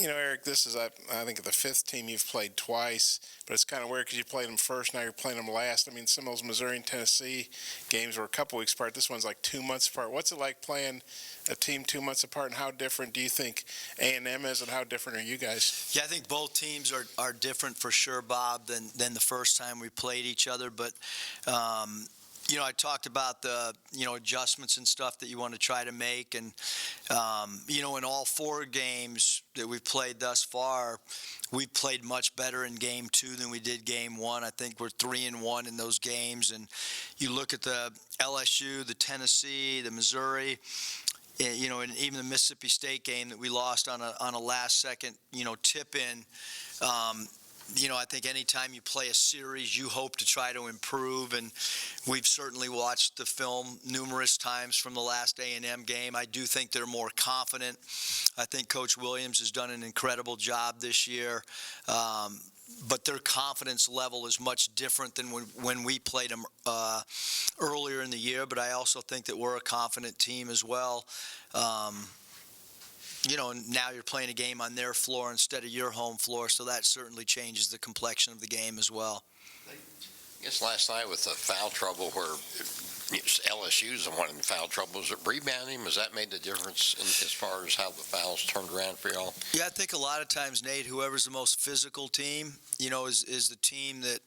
Eric, this is, I think, the fifth team you've played twice, but it's kind of weird because you played them first, now you're playing them last. I mean, some of those Missouri and Tennessee games were a couple weeks apart. This one's like 2 months apart. What's it like playing a team 2 months apart, and how different do you think A&M is, and how different are you guys? Yeah, I think both teams are different for sure, Bob, than the first time we played each other. But, I talked about the, adjustments and stuff that you want to try to make. And, in all four games that we've played thus far, we've played much better in game two than we did game one. I think we're 3-1 in those games. And you look at the LSU, the Tennessee, the Missouri, and even the Mississippi State game that we lost on a last-second, tip-in. I think anytime you play a series, you hope to try to improve, and we've certainly watched the film numerous times from the last A&M game. I do think they're more confident. I think Coach Williams has done an incredible job this year, but their confidence level is much different than when we played them earlier in the year, but I also think that we're a confident team as well. Now you're playing a game on their floor instead of your home floor, so that certainly changes the complexion of the game as well. I guess last night with the foul trouble where LSU's the one in foul trouble, was it rebounding? Has that made the difference as far as how the fouls turned around for y'all? Yeah, I think a lot of times, Nate, whoever's the most physical team, is the team that,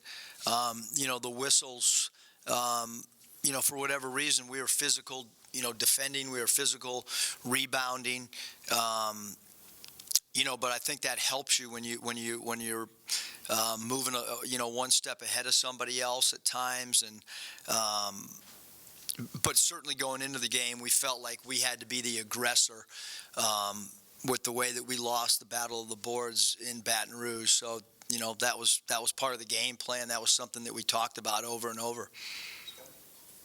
the whistles, for whatever reason, we were physical, defending, we were physical, rebounding, but I think that helps you when you're moving, one step ahead of somebody else at times. And, but certainly going into the game, we felt like we had to be the aggressor, with the way that we lost the Battle of the Boards in Baton Rouge. So, that was part of the game plan. That was something that we talked about over and over.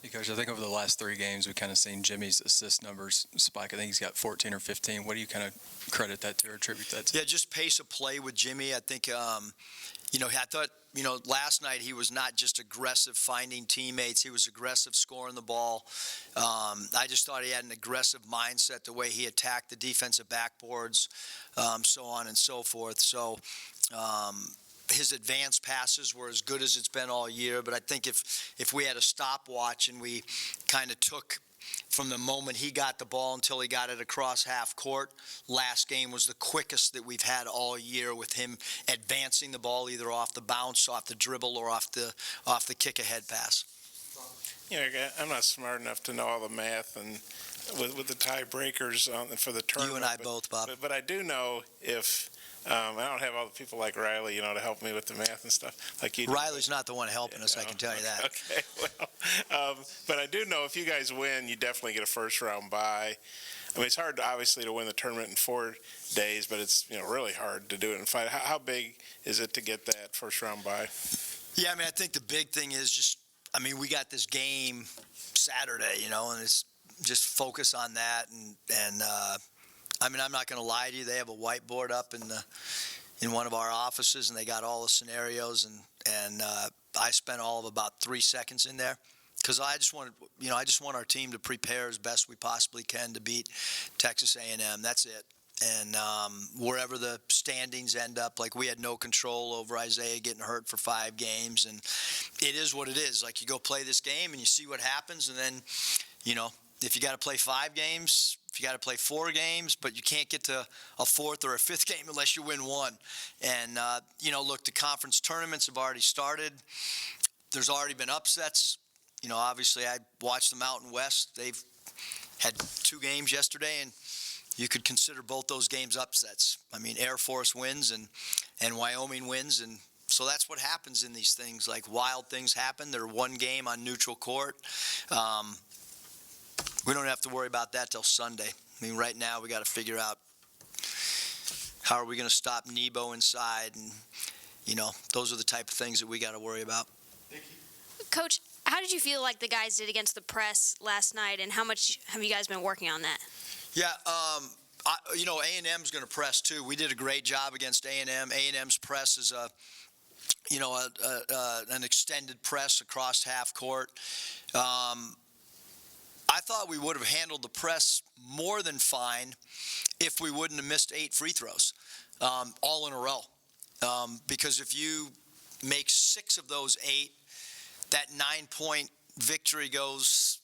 Hey, Coach, I think over the last three games, we've kind of seen Jimmy's assist numbers spike. I think he's got 14 or 15. What do you kind of credit that to or attribute that to? Yeah, just pace of play with Jimmy. I think, I thought, last night he was not just aggressive finding teammates. He was aggressive scoring the ball. I just thought he had an aggressive mindset, the way he attacked the defensive backboards, so on and so forth. So, his advanced passes were as good as it's been all year, but I think if we had a stopwatch and we kind of took from the moment he got the ball until he got it across half court, last game was the quickest that we've had all year with him advancing the ball either off the bounce, off the dribble, or off the kick-ahead pass. I'm not smart enough to know all the math and with the tiebreakers for the tournament. You and I both, Bob. But I do know if I don't have all the people like Riley, to help me with the math and stuff like you do. Riley's not the one helping us, I can tell you that. Okay, well, but I do know if you guys win, you definitely get a first-round bye. I mean, it's hard, obviously, to win the tournament in 4 days, but it's really hard to do it in 5. How big is it to get that first-round bye? Yeah, I think the big thing is we got this game Saturday, and it's just focus on that and I'm not going to lie to you. They have a whiteboard up in one of our offices, and they got all the scenarios, and I spent all of about 3 seconds in there because I just want our team to prepare as best we possibly can to beat Texas A&M. That's it. And wherever the standings end up, like we had no control over Isaiah getting hurt for 5 games, and it is what it is. Like you go play this game and you see what happens, and then if you got to play 5 games, if you got to play 4 games, but you can't get to a 4th or a 5th game unless you win 1. And, look, the conference tournaments have already started. There's already been upsets. Obviously I watched the Mountain West. They've had 2 games yesterday, and you could consider both those games upsets. Air Force wins and Wyoming wins, and so that's what happens in these things. Like wild things happen. They're 1 game on neutral court. We don't have to worry about that till Sunday. Right now we got to figure out how are we going to stop Nebo inside, and those are the type of things that we got to worry about. Thank you. Coach, how did you feel like the guys did against the press last night, and how much have you guys been working on that? Yeah, A&M's going to press too. We did a great job against A&M. A&M's press is an extended press across half court. I thought we would have handled the press more than fine if we wouldn't have missed 8 free throws, all in a row. Because if you make 6 of those 8, that 9-point victory looks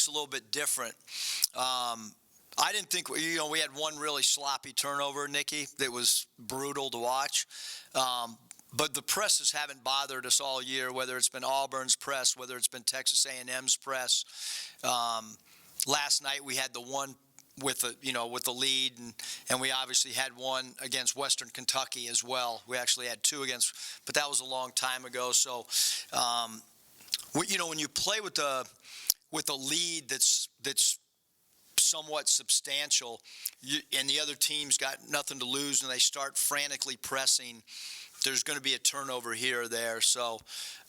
a little bit different. I didn't think, we had one really sloppy turnover, Nikki, that was brutal to watch. But the presses haven't bothered us all year, whether it's been Auburn's press, whether it's been Texas A&M's press. Last night we had the one with the lead, and we obviously had one against Western Kentucky as well. We actually had 2 against, but that was a long time ago. So, when you play with a lead that's somewhat substantial, and the other team's got nothing to lose, and they start frantically pressing, there's going to be a turnover here or there. So,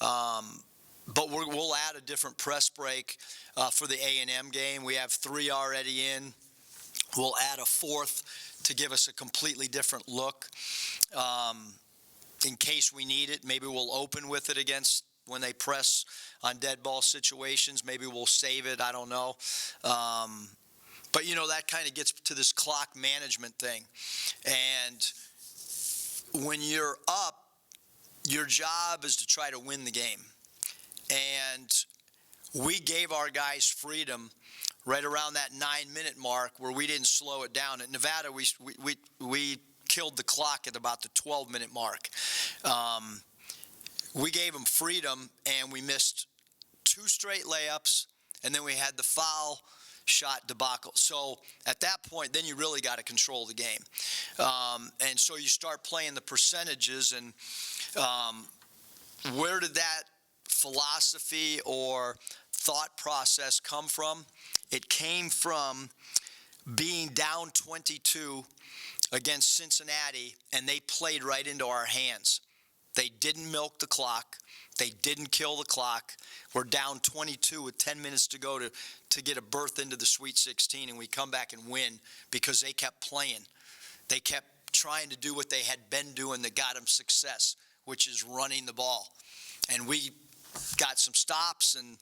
but we'll add a different press break for the A&M game. We have 3 already in. We'll add a 4th to give us a completely different look in case we need it. Maybe we'll open with it against when they press on dead ball situations. Maybe we'll save it. I don't know. But, that kind of gets to this clock management thing. And when you're up, your job is to try to win the game. And we gave our guys freedom right around that 9-minute mark where we didn't slow it down. At Nevada, we killed the clock at about the 12-minute mark. We gave them freedom, and we missed 2 straight layups, and then we had the foul shot debacle. So at that point, then you really got to control the game. And so you start playing the percentages, and where did that philosophy or thought process come from? It came from being down 22 against Cincinnati, and they played right into our hands. They didn't milk the clock. They didn't kill the clock. We're down 22 with 10 minutes to go to get a berth into the Sweet 16, and we come back and win because they kept playing. They kept trying to do what they had been doing that got them success, which is running the ball. And we got some stops and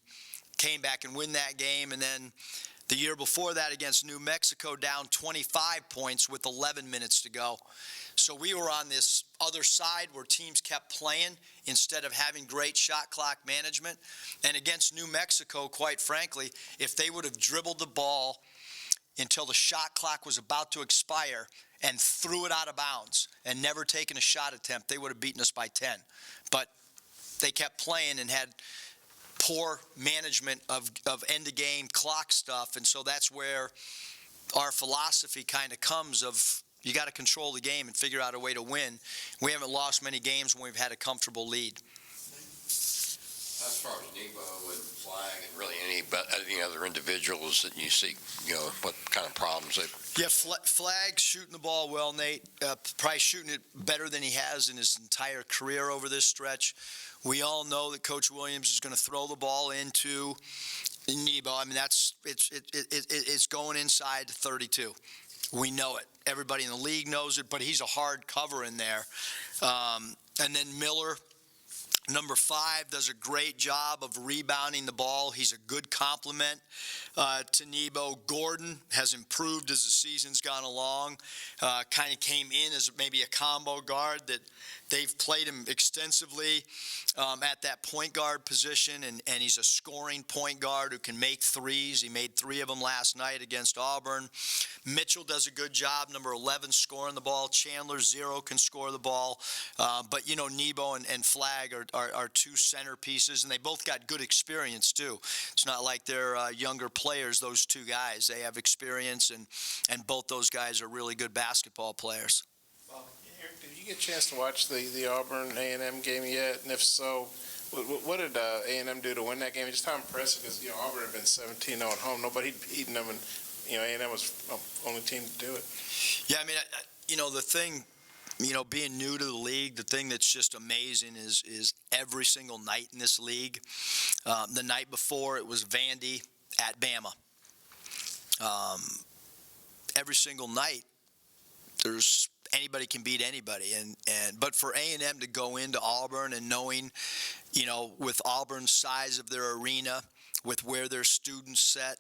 came back and win that game. And then the year before that against New Mexico, down 25 points with 11 minutes to go. So we were on this other side where teams kept playing instead of having great shot clock management. And against New Mexico, quite frankly, if they would have dribbled the ball until the shot clock was about to expire and threw it out of bounds and never taken a shot attempt, they would have beaten us by 10. But they kept playing and had poor management of end-of-game clock stuff, and so that's where our philosophy kind of comes of you got to control the game and figure out a way to win. We haven't lost many games when we've had a comfortable lead. As far as Nebo and Flag and really any other individuals that you see, what kind of problems they... Yeah, Flag shooting the ball well, Nate. Probably shooting it better than he has in his entire career over this stretch. We all know that Coach Williams is going to throw the ball into Nebo. I mean, it's going inside 32. We know it. Everybody in the league knows it, but he's a hard cover in there. And then Miller, number 5, does a great job of rebounding the ball. He's a good complement to Nebo. Gordon has improved as the season's gone along. Kind of came in as maybe a combo guard that they've played him extensively at that point guard position, and he's a scoring point guard who can make threes. He made 3 of them last night against Auburn. Mitchell does a good job, number 11, scoring the ball. Chandler, 0, can score the ball. But, Nebo and Flag are 2 centerpieces, and they both got good experience, too. It's not like they're younger players, those 2 guys. They have experience, and both those guys are really good basketball players. Well, Eric, did you get a chance to watch the Auburn A&M game yet? And if so, what did A&M do to win that game? Just how impressive, because Auburn had been 17-0 at home. Nobody had beaten them, and A&M was the only team to do it. Yeah, I mean, the thing, being new to the league, the thing that's just amazing is every single night in this league. The night before, it was Vandy at Bama. Every single night, anybody can beat anybody, but for A&M to go into Auburn and knowing, with Auburn's size of their arena, with where their students set,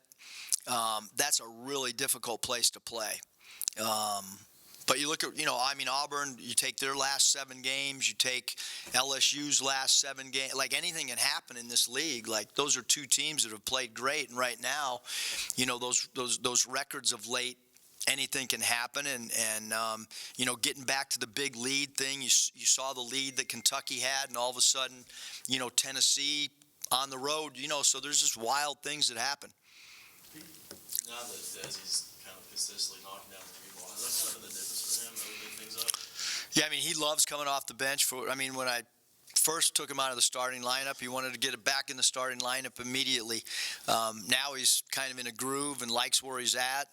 that's a really difficult place to play. But you look at, Auburn, you take their last 7 games, you take LSU's last 7 games, like anything can happen in this league. Like those are 2 teams that have played great. And right now, those records of late, anything can happen. And getting back to the big lead thing, you saw the lead that Kentucky had, and all of a sudden, Tennessee on the road, so there's just wild things that happen. Now that Desi's kind of consistently knocking down the 3 ball, has that kind of been the difference for him, opening things up? Yeah, he loves coming off the bench. When I first took him out of the starting lineup, he wanted to get it back in the starting lineup immediately. Now he's kind of in a groove and likes where he's at.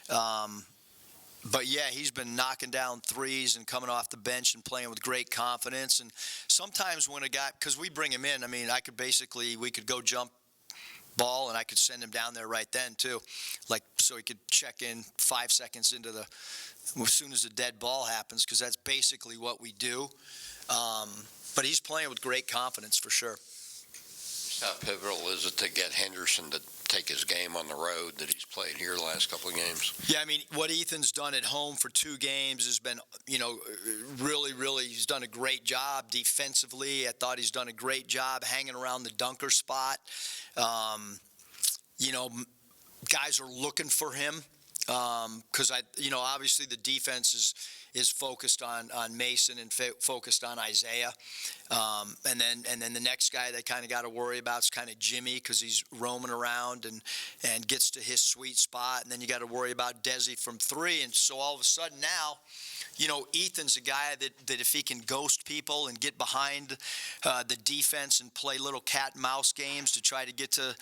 But yeah, he's been knocking down threes and coming off the bench and playing with great confidence. And sometimes when a guy, because we bring him in, we could go jump ball and I could send him down there right then too, so he could check in 5 seconds into as soon as the dead ball happens, because that's basically what we do. But he's playing with great confidence for sure. How pivotal is it to get Henderson to take his game on the road that he's played here the last couple of games? Yeah, what Ethan's done at home for 2 games has been, really, really, he's done a great job defensively. I thought he's done a great job hanging around the dunker spot. Guys are looking for him because obviously the defense is focused on Mason and focused on Isaiah. And then the next guy they kind of got to worry about is kind of Jimmy, because he's roaming around and gets to his sweet spot. And then you got to worry about Desi from 3. And so all of a sudden now, Ethan's a guy that if he can ghost people and get behind the defense and play little cat and mouse games to try to get to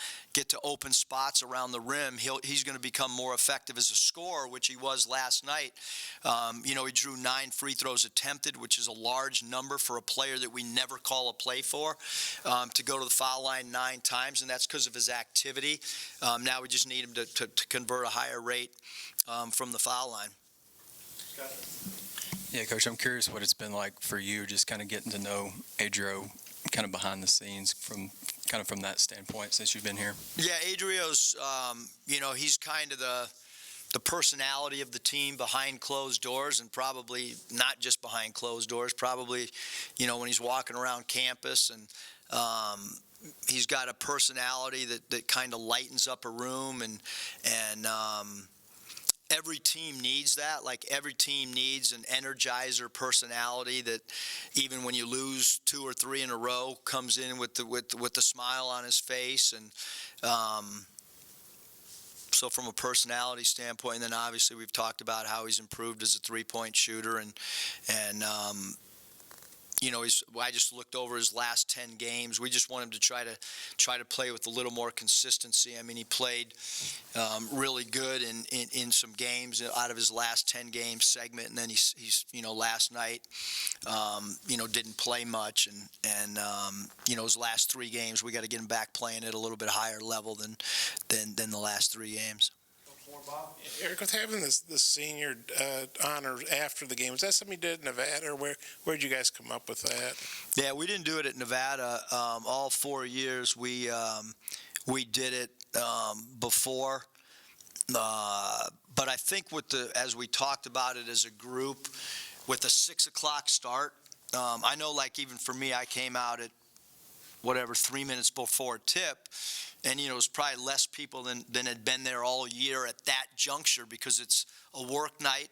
open spots around the rim, he's going to become more effective as a scorer, which he was last night. He drew 9 free throws attempted, which is a large number for a player that we never call a play for, to go to the foul line 9 times, and that's because of his activity. Now we just need him to convert a higher rate from the foul line. Yeah, Coach, I'm curious what it's been like for you, just kind of getting to know Adrio kind of behind the scenes from that standpoint since you've been here. Yeah, Adrio's, he's kind of the personality of the team behind closed doors, and probably not just behind closed doors, probably, when he's walking around campus, and he's got a personality that kind of lightens up a room, and every team needs that. Like every team needs an energizer personality that even when you lose 2 or 3 in a row, comes in with the smile on his face. And so from a personality standpoint, and then obviously we've talked about how he's improved as a 3-point shooter, and I just looked over his last 10 games. We just want him to try to play with a little more consistency. He played really good in some games out of his last 10 game segment, and then he's last night didn't play much, and his last 3 games we got to get him back playing at a little bit higher level than the last 3 games. Eric, with having the senior honor after the game, was that something you did in Nevada, or where'd you guys come up with that? Yeah, we didn't do it at Nevada. All 4 years we did it before. But I think as we talked about it as a group, with a 6 o'clock start, I know, like, even for me, I came out at 3 minutes before tip. And, it was probably less people than had been there all year at that juncture, because it's a work night.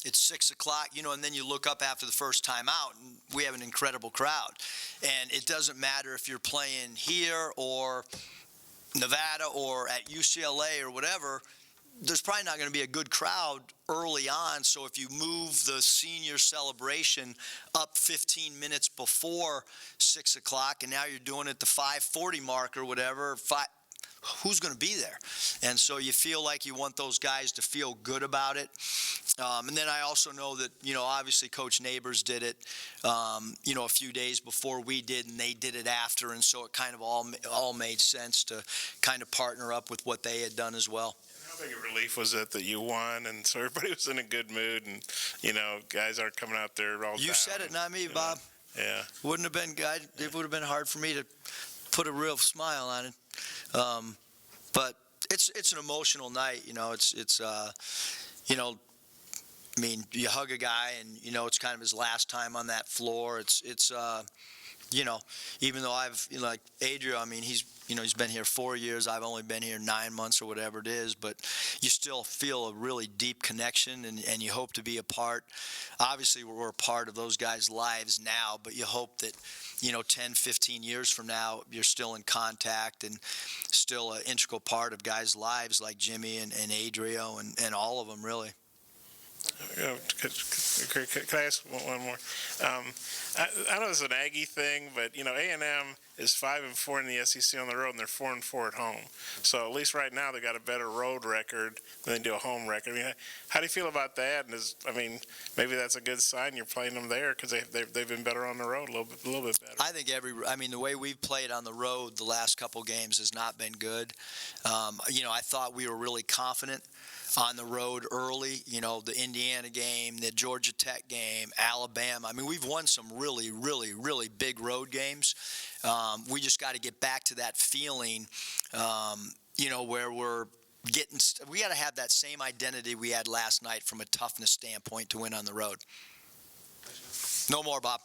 It's 6 o'clock, and then you look up after the first time out, and we have an incredible crowd. And it doesn't matter if you're playing here or Nevada or at UCLA or whatever, there's probably not going to be a good crowd early on. So if you move the senior celebration up 15 minutes before 6 o'clock, and now you're doing it the 5:40 mark or whatever, who's going to be there? And so you feel like you want those guys to feel good about it. And then I also know that, obviously Coach Neighbors did it, a few days before we did, and they did it after. And so it kind of all made sense to kind of partner up with what they had done as well. How big a relief was it that you won, and so everybody was in a good mood, and guys aren't coming out there all down? You said it, not me, Bob. Yeah, wouldn't have been good. It would have been hard for me to put a real smile on it. But it's an emotional night. It's I mean, you hug a guy and it's kind of his last time on that floor. It's even though like Adriel, I mean, he's been here 4 years. I've only been here 9 months or whatever it is, but you still feel a really deep connection and you hope to be a part. Obviously, we're a part of those guys' lives now, but you hope that, 10, 15 years from now, you're still in contact and still an integral part of guys' lives like Jimmy and Adriel and all of them, really. Can I ask one more? I know it's an Aggie thing, but A&M is 5-4 in the SEC on the road, and they're 4-4 at home. So at least right now they got a better road record than they do a home record. I mean, how do you feel about that? And maybe that's a good sign you're playing them there because they've been better on the road a little bit better. I think the way we've played on the road the last couple games has not been good. I thought we were really confident on the road early, the Indiana game, the Georgia Tech game, Alabama. I mean, we've won some really, really, really big road games. We just got to get back to that feeling, where we got to have that same identity we had last night from a toughness standpoint to win on the road. No more, Bob.